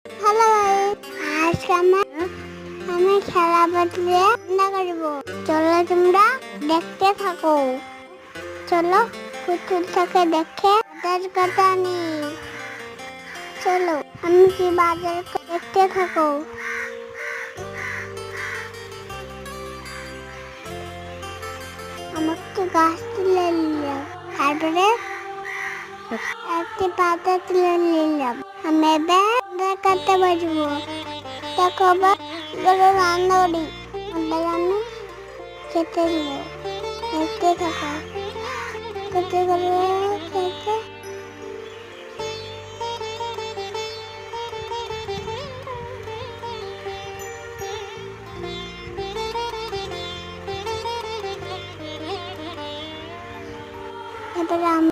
Hello আজকে আমি খেলা বদলে রান্না করবো। চলো তোমরা দেখতে থাকো। চলো পুতুল থেকে দেখে বাজার কথা নেই। চলো আমি কি বাজার দেখতে থাকো। আমাকে গাছ তুলে নিলাম, তারপরে একটি পাতা তুলে নিলাম। আমি এবার কাটতে পারবো। দেখো রান্না করি। এবার আমি খেতে দিব। দেখতে থাকো। খেতে খেতে এবার আমি